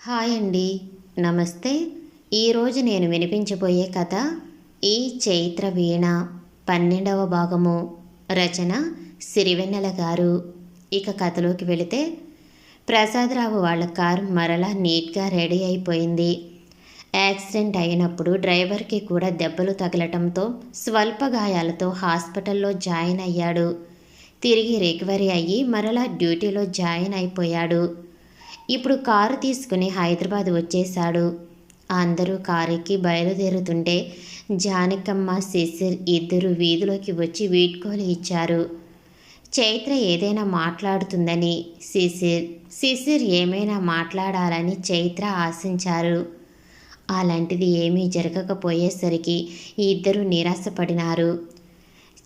Hi అండి. నమస్తే. ఈరోజు నేను వినిపించబోయే కథ ఈ చైత్ర వీణ 12వ భాగము. రచన సిరివెన్నెల గారు. ఇక కథలోకి వెళితే, ప్రసాదరావు వాళ్ళ కారు మరలా నీట్గా రెడీ అయిపోయింది. యాక్సిడెంట్ అయినప్పుడు డ్రైవర్కి కూడా దెబ్బలు తగలటంతో స్వల్ప గాయాలతో హాస్పిటల్లో జాయిన్ అయ్యాడు. తిరిగి రికవరీ అయ్యి మరలా డ్యూటీలో జాయిన్ అయిపోయాడు. ఇప్పుడు కారు తీసుకుని హైదరాబాద్ వచ్చేశాడు. అందరూ కారెక్కి బయలుదేరుతుంటే జానకమ్మ, శిశిర్ ఇద్దరు వీధిలోకి వచ్చి వీడ్కోలు ఇచ్చారు. చైత్ర ఏదైనా మాట్లాడుతుందని శిశిర్ ఏమైనా మాట్లాడాలని చైత్ర ఆశించారు. అలాంటిది ఏమీ జరగకపోయేసరికి ఇద్దరు నిరాశపడినారు.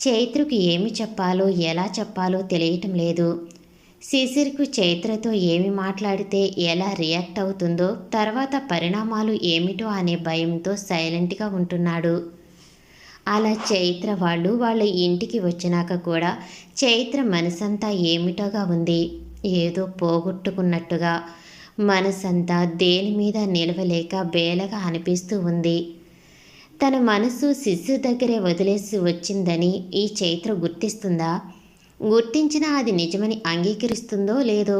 చైత్రకు ఏమి చెప్పాలో ఎలా చెప్పాలో తెలియటం లేదు. శిశిర్కు చైత్రతో ఏమి మాట్లాడితే ఎలా రియాక్ట్ అవుతుందో, తర్వాత పరిణామాలు ఏమిటో అనే భయంతో సైలెంట్గా ఉంటున్నాడు. అలా చైత్ర వాళ్ళ ఇంటికి వచ్చినాక కూడా చైత్ర మనసంతా ఏమిటోగా ఉంది. ఏదో పోగొట్టుకున్నట్టుగా, మనసంతా దేని మీద నిలవలేక బేలగా అనిపిస్తూ ఉంది. తన మనసు శిశిర్ దగ్గరే వదిలేసి వచ్చిందని ఈ చైత్ర గుర్తిస్తుందా? గుర్తించినా అది నిజమని అంగీకరిస్తుందో లేదో?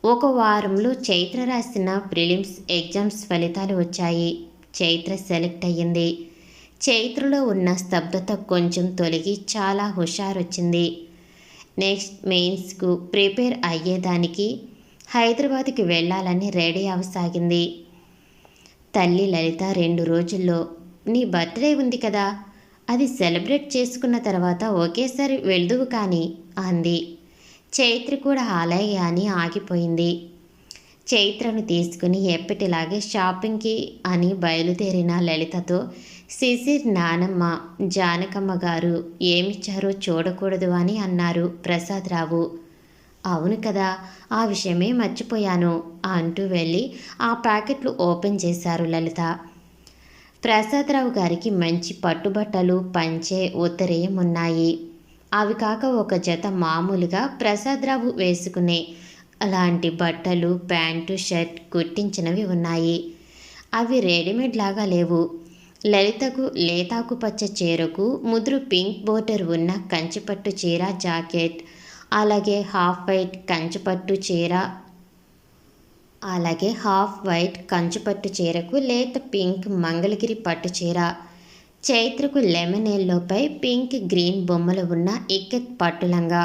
ఒక వారంలో చైత్ర రాసిన ప్రిలిమ్స్ ఎగ్జామ్స్ ఫలితాలు వచ్చాయి. చైత్ర సెలెక్ట్ అయ్యింది. చైత్రలో ఉన్న స్తబ్దత కొంచెం తొలగి చాలా హుషారొచ్చింది. నెక్స్ట్ మెయిన్స్కు ప్రిపేర్ అయ్యేదానికి హైదరాబాద్కి వెళ్ళాలని రెడీ అవసాగింది. తల్లి లలిత 2 రోజుల్లో నీ బర్త్డే ఉంది కదా, అది సెలబ్రేట్ చేసుకున్న తర్వాత ఒకేసారి వెళ్దువు కానీ అంది. చైత్ర కూడా అలాగే అని ఆగిపోయింది. చైత్రను తీసుకుని ఎప్పటిలాగే షాపింగ్కి అని బయలుదేరిన లలితతో శిశిర్ నానమ్మ, జానకమ్మ గారు ఏమిచ్చారో చూడకూడదు అని అన్నారు ప్రసాదరావు. అవును కదా, ఆ విషయమే మర్చిపోయాను అంటూ వెళ్ళి ఆ ప్యాకెట్లు ఓపెన్ చేశారు లలిత. ప్రసాదరావు గారికి మంచి పట్టుబట్టలు, పంచె, ఉత్తరీయం ఉన్నాయి. అవి కాక ఒక జత మామూలుగా ప్రసాదరావు వేసుకునే అలాంటి బట్టలు, ప్యాంటు, షర్ట్ కుట్టించినవి ఉన్నాయి. అవి రెడీమేడ్ లాగా లేవు. లలితకు లేతాకుపచ్చ చీరకు ముదురు పింక్ బోర్డర్ ఉన్న కంచిపట్టు చీర, జాకెట్, అలాగే హాఫ్ వైట్ కంచుపట్టు చీరకు లేత పింక్ మంగళగిరి పట్టు చీర. చైత్రకు లెమన్ ఎల్లోపై పింక్ గ్రీన్ బొమ్మలు ఉన్న ఇక్కత్ పట్టులంగా,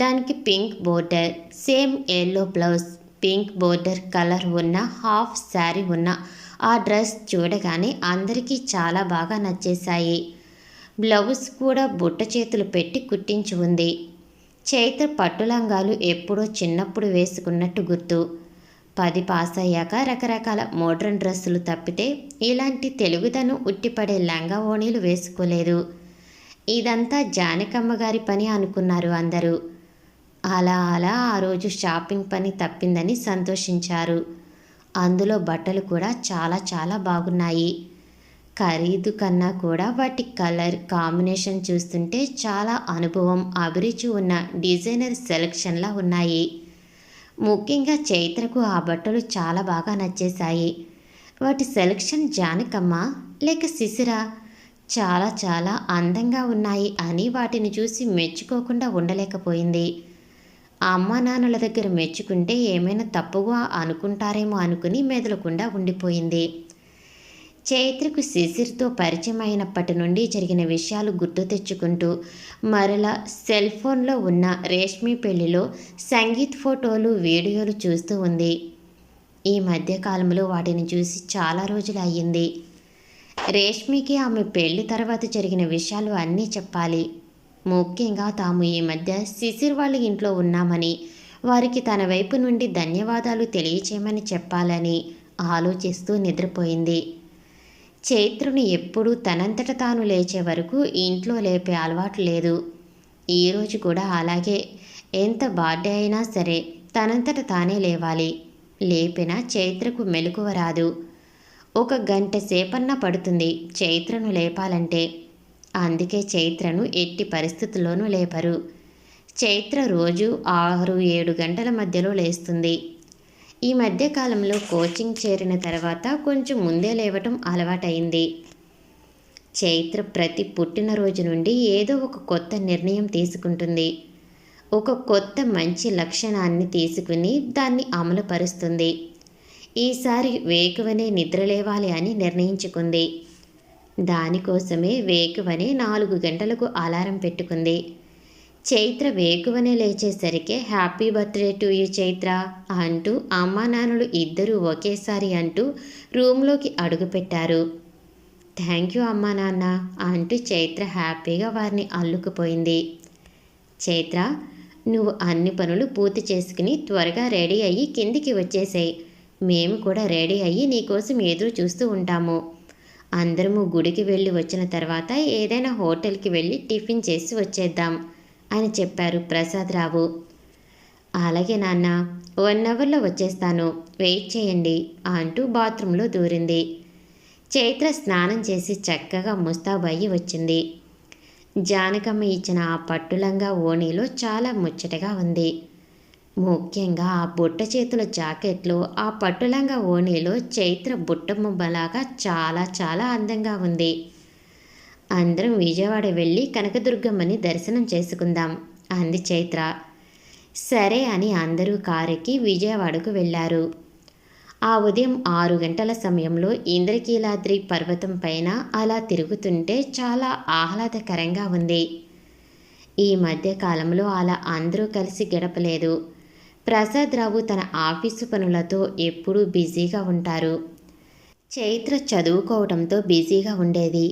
దానికి pink border, same yellow blouse, pink border colour ఉన్న హాఫ్ శారీ ఉన్న ఆ డ్రెస్ చూడగానే అందరికీ చాలా బాగా నచ్చేశాయి. బ్లౌజ్ కూడా బుట్ట చేతులు పెట్టి కుట్టించి ఉంది. చైత్ర పట్టులంగాలు ఎప్పుడో చిన్నప్పుడు వేసుకున్నట్టు గుర్తు. 10 పాస్ అయ్యాక రకరకాల మోడ్రన్ డ్రెస్సులు తప్పితే ఇలాంటి తెలుగుదనం ఉట్టిపడే లంగా ఓణీలు వేసుకోలేదు. ఇదంతా జానకమ్మ గారి పని అనుకున్నారు అందరూ. అలా ఆ రోజు షాపింగ్ పని తప్పిందని సంతోషించారు. అందులో బట్టలు కూడా చాలా బాగున్నాయి. ఖరీదు కన్నా కూడా వాటి కలర్ కాంబినేషన్ చూస్తుంటే చాలా అనుభవం, అభిరుచి ఉన్న డిజైనర్ సెలక్షన్లా ఉన్నాయి. ముఖ్యంగా చైత్రకు ఆ బట్టలు చాలా బాగా నచ్చేశాయి. వాటి సెలక్షన్ జానకమ్మ లేక శిశిరా? చాలా అందంగా ఉన్నాయి అని వాటిని చూసి మెచ్చుకోకుండా ఉండలేకపోయింది. అమ్మా నాన్నల దగ్గర మెచ్చుకుంటే ఏమైనా తప్పుగా అనుకుంటారేమో అనుకుని మెదలకుండా ఉండిపోయింది. చైత్రకు శిశిర్తో పరిచయం అయినప్పటి నుండి జరిగిన విషయాలు గుర్తు తెచ్చుకుంటూ మరలా సెల్ ఫోన్లో ఉన్న రేష్మి పెళ్లిలో సంగీత్ ఫోటోలు, వీడియోలు చూస్తూ ఉంది. ఈ మధ్యకాలంలో వాటిని చూసి చాలా రోజులు అయ్యింది. రేష్మికి ఆమె పెళ్లి తర్వాత జరిగిన విషయాలు అన్నీ చెప్పాలి. ముఖ్యంగా తాము ఈ మధ్య శిశిర్ వాళ్ళ ఇంట్లో ఉన్నామని, వారికి తన వైపు నుండి ధన్యవాదాలు తెలియచేయమని చెప్పాలని ఆలోచిస్తూ నిద్రపోయింది. చైత్రుని ఎప్పుడూ తనంతట తాను లేచే వరకు ఇంట్లో లేపే అలవాటు లేదు. ఈరోజు కూడా అలాగే. ఎంత బర్త్డే అయినా సరే తనంతట తానే లేవాలి. లేపినా చైత్రకు మెలకువ రాదు. 1 గంట సేపన్నా పడుతుంది చైత్రను లేపాలంటే. అందుకే చైత్రను ఎట్టి పరిస్థితుల్లోనూ లేపరు. చైత్ర రోజు 6-7 గంటల మధ్యలో లేస్తుంది. ఈ మధ్య కాలంలో కోచింగ్ చేరిన తర్వాత కొంచెం ముందే లేవటం అలవాటైంది. చైత్ర ప్రతి పుట్టినరోజు నుండి ఏదో ఒక కొత్త నిర్ణయం తీసుకుంటుంది. ఒక కొత్త మంచి లక్షణాన్ని తీసుకుని దాన్ని అమలుపరుస్తుంది. ఈసారి వేకువనే నిద్రలేవాలి అని నిర్ణయించుకుంది. దానికోసమే వేకువనే 4 గంటలకు అలారం పెట్టుకుంది. చైత్ర వేకువనే లేచేసరికి happy birthday to you Chaitra అంటూ అమ్మా నాన్నలు ఇద్దరూ ఒకేసారి అంటూ రూమ్లోకి అడుగుపెట్టారు. థ్యాంక్ యూ అమ్మా నాన్న అంటూ చైత్ర హ్యాపీగా వారిని అల్లుకుపోయింది. చైత్ర, నువ్వు అన్ని పనులు పూర్తి చేసుకుని త్వరగా రెడీ అయ్యి కిందికి వచ్చేసేయి. మేము కూడా రెడీ అయ్యి నీకోసం ఎదురు చూస్తూ ఉంటాము. అందరము గుడికి వెళ్ళి వచ్చిన తర్వాత ఏదైనా హోటల్కి వెళ్ళి టిఫిన్ చేసి వచ్చేద్దాం అని చెప్పారు ప్రసాదరావు. అలాగే నాన్న, 1 అవర్లో వచ్చేస్తాను, వెయిట్ చేయండి అంటూ బాత్రూంలో దూరింది. చైత్ర స్నానం చేసి చక్కగా ముస్తాబయ్యి వచ్చింది. జానకమ్మ ఇచ్చిన ఆ పట్టులంగా ఓణీలో చాలా ముచ్చటగా ఉంది. ముఖ్యంగా ఆ బుట్ట చేతుల జాకెట్లో ఆ పట్టులంగా ఓణీలో చైత్ర బుట్టముబ్బలాగా చాలా చాలా అందంగా ఉంది. అందరం విజయవాడ వెళ్ళి కనకదుర్గమ్మని దర్శనం చేసుకుందాం అంది చైత్ర. సరే అని అందరూ కారెక్కి విజయవాడకు వెళ్ళారు. ఆ ఉదయం 6 గంటల సమయంలో ఇంద్రకీలాద్రి పర్వతం పైన అలా తిరుగుతుంటే చాలా ఆహ్లాదకరంగా ఉంది. ఈ మధ్య కాలంలో అలా అందరూ కలిసి గడపలేదు. ప్రసాదరావు తన ఆఫీసు పనులతో ఎప్పుడూ బిజీగా ఉంటారు. చైత్ర చదువుకోవడంతో బిజీగా ఉండేది.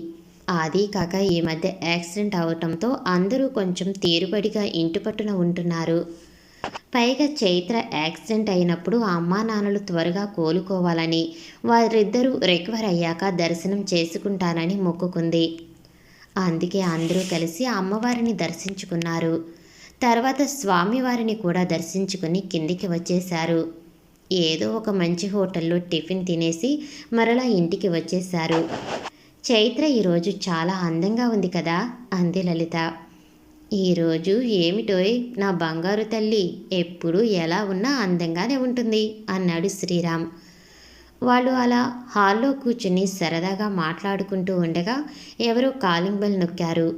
అది కాక ఈ మధ్య యాక్సిడెంట్ అవటంతో అందరూ కొంచెం తీరుబడిగా ఇంటి పట్టున ఉంటున్నారు. పైగా చైత్ర యాక్సిడెంట్ అయినప్పుడు అమ్మా నాన్నలు త్వరగా కోలుకోవాలని, వారిద్దరూ రికవర్ అయ్యాక దర్శనం చేసుకుంటానని మొక్కుకుంది. అందుకే అందరూ కలిసి అమ్మవారిని దర్శించుకున్నారు. తర్వాత స్వామివారిని కూడా దర్శించుకుని కిందికి వచ్చేశారు. ఏదో ఒక మంచి హోటల్లో టిఫిన్ తినేసి మరలా ఇంటికి వచ్చేశారు. చైత్ర ఈరోజు చాలా అందంగా ఉంది కదా అంది లలిత. ఈరోజు ఏమిటోయ్ నా బంగారు తల్లి, ఎప్పుడు ఎలా ఉన్నా అందంగానే ఉంటుంది అన్నాడు శ్రీరామ్. వాళ్ళు అలా హాల్లో కూర్చుని సరదాగా మాట్లాడుకుంటూ ఉండగా ఎవరో కాలింగ్ బెల్ నొక్కారు.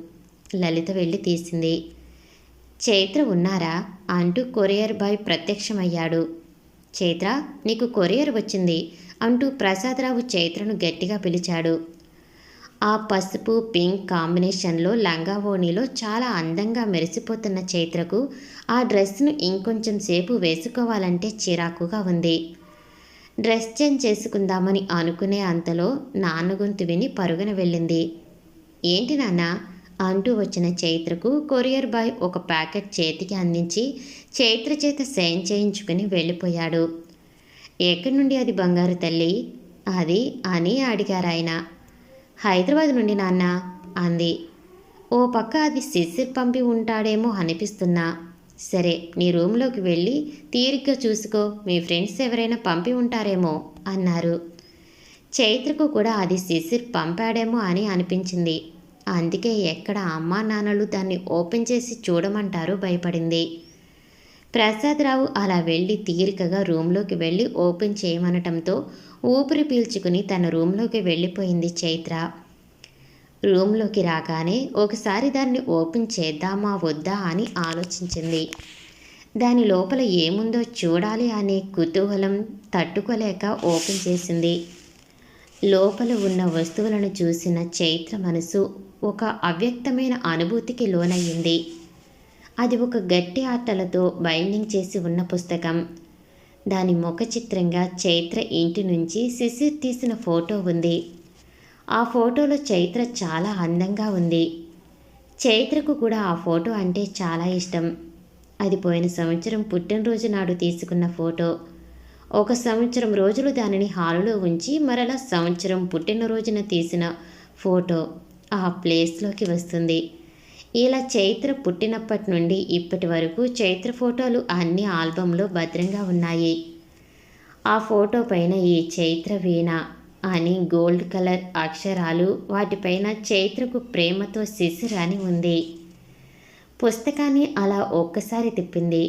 లలిత వెళ్ళి తీసింది. చైత్ర ఉన్నారా అంటూ కొరియర్ బాయ్ ప్రత్యక్షమయ్యాడు. చైత్ర, నీకు కొరియర్ వచ్చింది అంటూ ప్రసాదరావు చైత్రను గట్టిగా పిలిచాడు. ఆ పసుపు పింక్ కాంబినేషన్లో లంగా ఓణీలో చాలా అందంగా మెరిసిపోతున్న చైత్రకు ఆ డ్రెస్ను ఇంకొంచెం సేపు వేసుకోవాలంటే చిరాకుగా ఉంది. డ్రెస్ చేంజ్ చేసుకుందామని అనుకునే అంతలో నాన్న గొంతు విని పరుగున వెళ్ళింది. ఏంటి నాన్న అంటూ వచ్చిన చైత్రకు కొరియర్ బాయ్ ఒక ప్యాకెట్ చేతికి అందించి చైత్ర చేత సైన్ చేయించుకుని వెళ్ళిపోయాడు. ఎక్కడి నుండి అది బంగారు తల్లి అది అని అడిగారాయన. హైదరాబాద్ నుండి నాన్న అంది. ఓ పక్క అది శిశిర్ పంపి ఉంటాడేమో అనిపిస్తున్నా. సరే, నీ రూమ్లోకి వెళ్ళి తీరిగ్గా చూసుకో, మీ ఫ్రెండ్స్ ఎవరైనా పంపి ఉంటారేమో అన్నారు. చైత్రకు కూడా అది శిశిర్ పంపాడేమో అని అనిపించింది. అందుకే ఎక్కడ అమ్మా నాన్నలు దాన్ని ఓపెన్ చేసి చూడమంటారో భయపడింది. ప్రసాదరావు అలా వెళ్ళి తీరికగా రూమ్లోకి వెళ్ళి ఓపెన్ చేయమనటంతో ఊపిరి పీల్చుకుని తన రూమ్లోకి వెళ్ళిపోయింది చైత్ర. రూమ్లోకి రాగానే ఒకసారి దాన్ని ఓపెన్ చేద్దామా వద్దా అని ఆలోచించింది. దాని లోపల ఏముందో చూడాలి అనే కుతూహలం తట్టుకోలేక ఓపెన్ చేసింది. లోపల ఉన్న వస్తువులను చూసిన చైత్ర మనసు ఒక అవ్యక్తమైన అనుభూతికి లోనయ్యింది. అది ఒక గట్టి ఆటలతో బైండింగ్ చేసి ఉన్న పుస్తకం. దాని ముఖ చిత్రంగా చైత్ర ఇంటి నుంచి శిశిర్ తీసిన ఫోటో ఉంది. ఆ ఫోటోలో చైత్ర చాలా అందంగా ఉంది. చైత్రకు కూడా ఆ ఫోటో అంటే చాలా ఇష్టం. అది పోయిన సంవత్సరం పుట్టినరోజు నాడు తీసుకున్న ఫోటో. 1 సంవత్సరం రోజులు దానిని హాలులో ఉంచి మరలా సంవత్సరం పుట్టినరోజున తీసిన ఫోటో ఆ ప్లేస్లోకి వస్తుంది. ఇలా చైత్ర పుట్టినప్పటి నుండి ఇప్పటి వరకు చైత్ర ఫోటోలు అన్ని ఆల్బంలో భద్రంగా ఉన్నాయి. ఆ ఫోటో పైన ఈ చైత్ర వీణ అని గోల్డ్ కలర్ అక్షరాలు, వాటిపైన చైత్రకు ప్రేమతో శిశిర్ అని ఉంది. పుస్తకాన్ని అలా ఒక్కసారి తిప్పింది.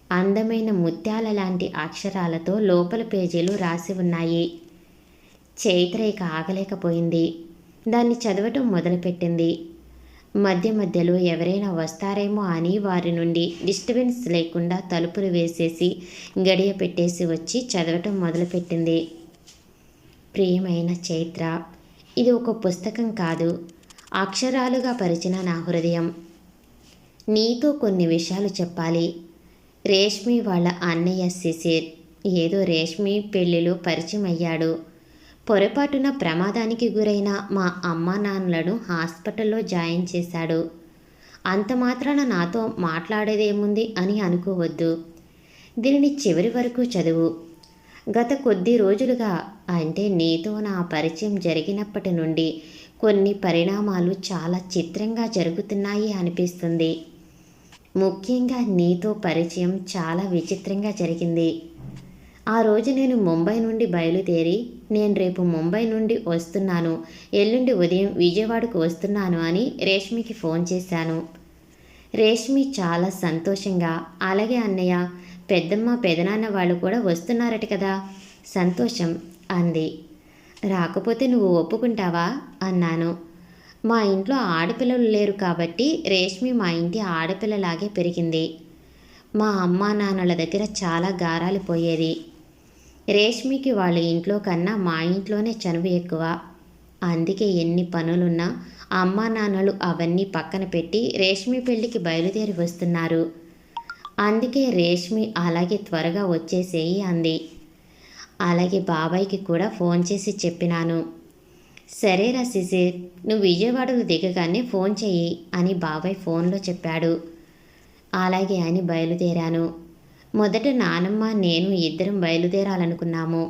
అందమైన ముత్యాల లాంటి అక్షరాలతో లోపల పేజీలు రాసి ఉన్నాయి. చైత్ర ఇక ఆగలేకపోయింది. దాన్ని చదవటం మొదలుపెట్టింది. మధ్య మధ్యలో ఎవరైనా వస్తారేమో అని వారి నుండి డిస్టర్బెన్స్ లేకుండా తలుపులు వేసేసి గడియ పెట్టేసి వచ్చి చదవటం మొదలుపెట్టింది. ప్రియమైన చైత్ర, ఇది ఒక పుస్తకం కాదు, అక్షరాలుగా పరిచిన నా హృదయం. నీతో కొన్ని విషయాలు చెప్పాలి. రేష్మి వాళ్ళ అన్నయ్య శిశిర్ ఏదో రేష్మి పెళ్ళిలో పరిచయం అయ్యాడు. పొరపాటున ప్రమాదానికి గురైన మా అమ్మా నాన్నలను హాస్పిటల్లో జాయిన్ చేశాడు. అంత మాత్రాన నాతో మాట్లాడేదేముంది అని అనుకోవద్దు. దీనిని చివరి వరకు చదువు. గత కొద్ది రోజులుగా, అంటే నీతో నా పరిచయం జరిగినప్పటి నుండి కొన్ని పరిణామాలు చాలా చిత్రంగా జరుగుతున్నాయి అనిపిస్తుంది. ముఖ్యంగా నీతో పరిచయం చాలా విచిత్రంగా జరిగింది. ఆ రోజు నేను ముంబై నుండి బయలుదేరి, నేను రేపు ముంబై నుండి వస్తున్నాను, ఎల్లుండి ఉదయం విజయవాడకు వస్తున్నాను అని రేష్మికి ఫోన్ చేశాను. రేష్మి చాలా సంతోషంగా, అలాగే అన్నయ్య, పెద్దమ్మ పెదనాన్న వాళ్ళు కూడా వస్తున్నారట కదా, సంతోషం అంది. రాకపోతే నువ్వు ఒప్పుకుంటావా అన్నాను. మా ఇంట్లో ఆడపిల్లలు లేరు కాబట్టి రేష్మి మా ఇంటి ఆడపిల్లలాగే పెరిగింది. మా అమ్మా నాన్నల దగ్గర చాలా గారాలు పోయేది. రేష్మికి వాళ్ళ ఇంట్లో కన్నా మా ఇంట్లోనే చనువు ఎక్కువ. అందుకే ఎన్ని పనులున్నా అమ్మా నాన్నలు అవన్నీ పక్కన పెట్టి రేష్మి పెళ్ళికి బయలుదేరి వస్తున్నారు. అందుకే రేష్మి అలాగే త్వరగా వచ్చేసేయి అంది. అలాగే బాబాయ్కి కూడా ఫోన్ చేసి చెప్పినాను. సరేరా శిశిర్, నువ్వు విజయవాడలో దిగగానే ఫోన్ చెయ్యి అని బాబాయ్ ఫోన్లో చెప్పాడు. అలాగే అని బయలుదేరాను. మొదట నానమ్మ నేను ఇద్దరం బయలుదేరాలనుకున్నాము.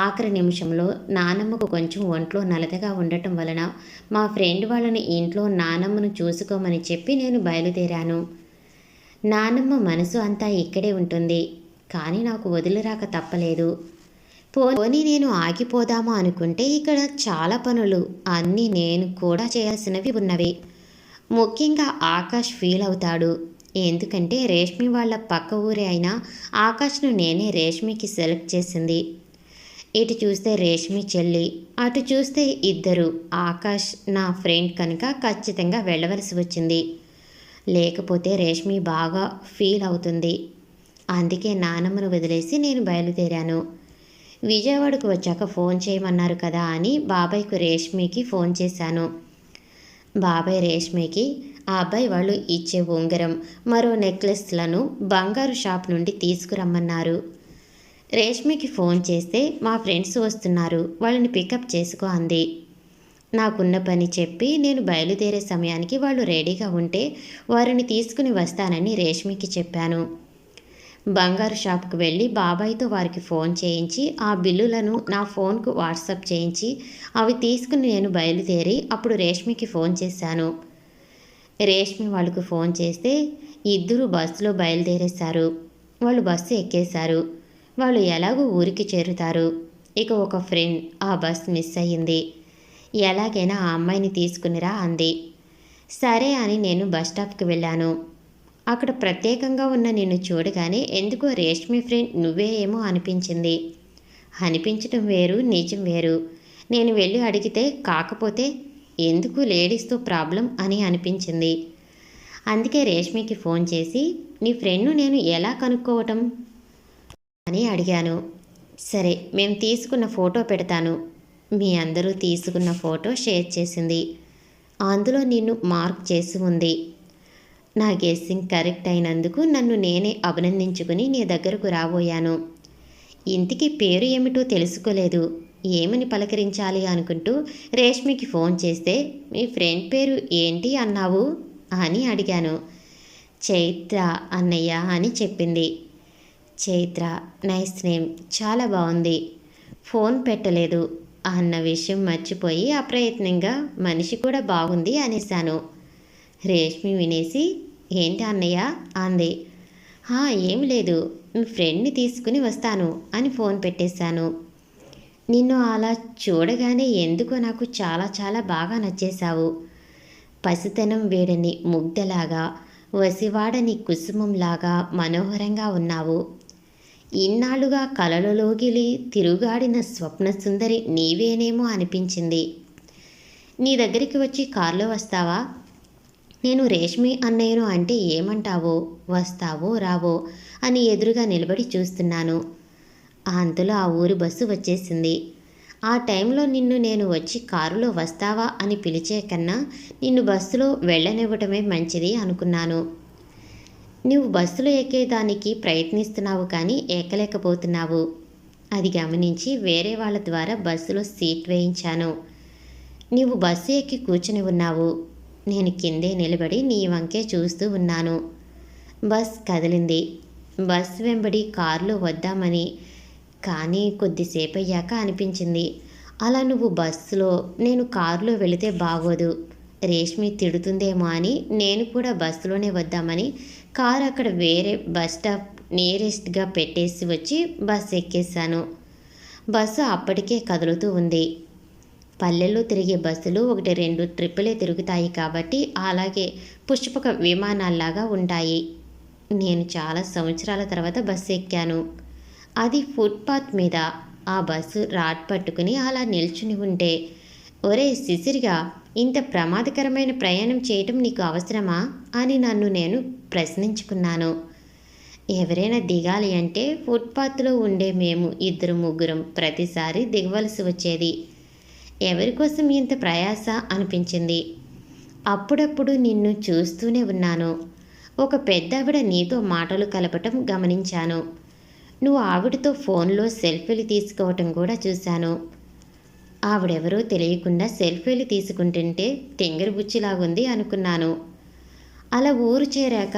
ఆఖరి నిమిషంలో నానమ్మకు కొంచెం ఒంట్లో నలతగా ఉండటం వలన మా ఫ్రెండ్ వాళ్ళని ఇంట్లో నానమ్మను చూసుకోమని చెప్పి నేను బయలుదేరాను. నానమ్మ మనసు అంతా ఇక్కడే ఉంటుంది, కానీ నాకు వదిలిరాక తప్పలేదు. పోనీ నేను ఆగిపోదామా అనుకుంటే ఇక్కడ చాలా పనులు, అన్నీ నేను కూడా చేయాల్సినవి ఉన్నవి. ముఖ్యంగా ఆకాష్ ఫీల్ అవుతాడు. ఎందుకంటే రేష్మి వాళ్ళ పక్క ఊరే అయినా ఆకాష్ను నేనే రేష్మికి సెలెక్ట్ చేసింది. ఇటు చూస్తే రేష్మి చెల్లి, అటు చూస్తే ఇద్దరు. ఆకాష్ నా ఫ్రెండ్ కనుక ఖచ్చితంగా వెళ్ళవలసి వచ్చింది. లేకపోతే రేష్మి బాగా ఫీల్ అవుతుంది. అందుకే నానమ్మను వదిలేసి నేను బయలుదేరాను. విజయవాడకు వచ్చాక ఫోన్ చేయమన్నారు కదా అని బాబాయ్కు రేష్మికి ఫోన్ చేశాను. బాబాయ్ రేష్మికి ఆ అబ్బాయి వాళ్ళు ఇచ్చే ఉంగరం, మరో నెక్లెస్లను బంగారు షాప్ నుండి తీసుకురమ్మన్నారు. రేష్మికి ఫోన్ చేస్తే మా ఫ్రెండ్స్ వస్తున్నారు, వాళ్ళని పికప్ చేసుకో అంది. నాకున్న పని చెప్పి నేను బయలుదేరే సమయానికి వాళ్ళు రెడీగా ఉంటే వారిని తీసుకుని వస్తానని రేష్మికి చెప్పాను. బంగారు షాప్కి వెళ్ళి బాబాయ్తో వారికి ఫోన్ చేయించి ఆ బిల్లులను నా ఫోన్కు వాట్సాప్ చేయించి అవి తీసుకుని నేను బయలుదేరి అప్పుడు రేష్మికి ఫోన్ చేశాను. రేష్మి వాళ్ళకు ఫోన్ చేస్తే ఇద్దరు బస్సులో బయలుదేరేశారు. వాళ్ళు బస్సు ఎక్కేశారు. వాళ్ళు ఎలాగో ఊరికి చేరుతారు. ఇక ఒక ఫ్రెండ్ ఆ బస్ మిస్ అయ్యింది. ఎలాగైనా ఆ అమ్మాయిని తీసుకునిరా అంది. సరే అని నేను బస్ స్టాప్కి వెళ్ళాను. అక్కడ ప్రత్యేకంగా ఉన్న నిన్ను చూడగానే ఎందుకో రేష్మి ఫ్రెండ్ నువ్వే ఏమో అనిపించింది. అనిపించటం వేరు, నిజం వేరు. నేను వెళ్ళి అడిగితే కాకపోతే ఎందుకు లేడీస్తో ప్రాబ్లం అని అనిపించింది. అందుకే రేష్మికి ఫోన్ చేసి నీ ఫ్రెండ్ను నేను ఎలా కనుక్కోవటం అని అడిగాను. సరే, మేము తీసుకున్న ఫోటో పెడతాను. మీ అందరూ తీసుకున్న ఫోటో షేర్ చేసింది. అందులో నిన్ను మార్క్ చేసి ఉంది. నా గెస్సింగ్ కరెక్ట్ అయినందుకు నన్ను నేనే అభినందించుకుని నీ దగ్గరకు రాబోయాను. ఇంటికి పేరు ఏమిటో తెలుసుకోలేదు, ఏమని పలకరించాలి అనుకుంటూ రేష్మికి ఫోన్ చేస్తే మీ ఫ్రెండ్ పేరు ఏంటి అన్నావు అని అడిగాను. చైత్ర అన్నయ్య అని చెప్పింది. చైత్ర, నైస్ నేమ్, చాలా బాగుంది. ఫోన్ పెట్టలేదు అన్న విషయం మర్చిపోయి అప్రయత్నంగా మనిషి కూడా బాగుంది అనేశాను. రేష్మి వినేసి ఏంటి అన్నయ్య అంది. ఏం లేదు, మీ ఫ్రెండ్ని తీసుకుని వస్తాను అని ఫోన్ పెట్టేశాను. నిన్ను అలా చూడగానే ఎందుకో నాకు చాలా చాలా బాగా నచ్చేశావు. పసితనం వేడని ముగ్ధలాగా వసివాడని కుసుమంలాగా మనోహరంగా ఉన్నావు. ఇన్నాళ్లుగా కలలలోగిలి తిరుగాడిన స్వప్న సుందరి నీవేనేమో అనిపించింది. నీ దగ్గరికి వచ్చి కారులో వస్తావా? నేను రేష్మి అన్నయ్యను అంటే ఏమంటావో, వస్తావో రావో అని ఎదురుగా నిలబడి చూస్తున్నాను. అంతలో ఆ ఊరి బస్సు వచ్చేసింది. ఆ టైంలో నిన్ను నేను వచ్చి కారులో వస్తావా అని పిలిచే కన్నా నిన్ను బస్సులో వెళ్ళనివ్వటమే మంచిది అనుకున్నాను. నువ్వు బస్సులో ఎక్కేదానికి ప్రయత్నిస్తున్నావు కానీ ఎక్కలేకపోతున్నావు. అది గమనించి వేరే వాళ్ళ ద్వారా బస్సులో సీట్ వేయించాను. నీవు బస్సు ఎక్కి కూర్చుని ఉన్నావు. నేను కిందే నిలబడి నీ వంకే చూస్తూ ఉన్నాను. బస్ కదిలింది. బస్ వెంబడి కారులో వద్దామని, కానీ కొద్దిసేపు అయ్యాక అనిపించింది అలా నువ్వు బస్సులో నేను కారులో వెళితే బాగోదు, రేష్మి తిడుతుందేమో అని నేను కూడా బస్సులోనే వద్దామని కారు అక్కడ వేరే బస్ స్టాప్ నియరెస్ట్గా పెట్టేసి వచ్చి బస్సు ఎక్కేశాను. బస్సు అప్పటికే కదులుతూ ఉంది. పల్లెల్లో తిరిగే బస్సులు 1-2 ట్రిప్పులే తిరుగుతాయి కాబట్టి అలాగే పుష్పక విమానాల్లాగా ఉంటాయి. నేను చాలా సంవత్సరాల తర్వాత బస్సు ఎక్కాను. అది ఫుట్పాత్ మీద. ఆ బస్సు రాడ్ పట్టుకుని అలా నిల్చుని ఉంటే, ఒరే శిశిరిగా, ఇంత ప్రమాదకరమైన ప్రయాణం చేయటం నీకు అవసరమా అని నన్ను నేను ప్రశ్నించుకున్నాను. ఎవరైనా దిగాలి అంటే ఫుట్పాత్లో ఉండే మేము 2-3 ప్రతిసారి దిగవలసి వచ్చేది. ఎవరి కోసం ఇంత ప్రయాస అనిపించింది. అప్పుడప్పుడు నిన్ను చూస్తూనే ఉన్నాను. ఒక పెద్దావిడ నీతో మాటలు కలపటం గమనించాను. నువ్వు ఆవిడతో ఫోన్లో సెల్ఫీలు తీసుకోవటం కూడా చూశాను. ఆవిడెవరో తెలియకుండా సెల్ఫీలు తీసుకుంటుంటే తెంగరి బుచ్చిలాగుంది అనుకున్నాను. అలా ఊరు చేరాక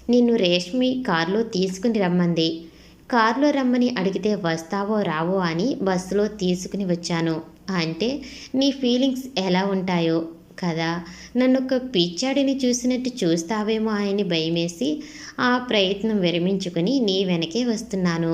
నిన్ను రేష్మి కారులో తీసుకుని రమ్మంది. కారులో రమ్మని అడిగితే వస్తావో రావో అని బస్సులో తీసుకుని వచ్చాను. అంటే నీ ఫీలింగ్స్ ఎలా ఉంటాయో కదా. నన్ను ఒక పిచ్చాడిని చూసినట్టు చూస్తావేమో అని భయమేసి ఆ ప్రయత్నం విరమించుకుని నీ వెనకే వస్తున్నాను.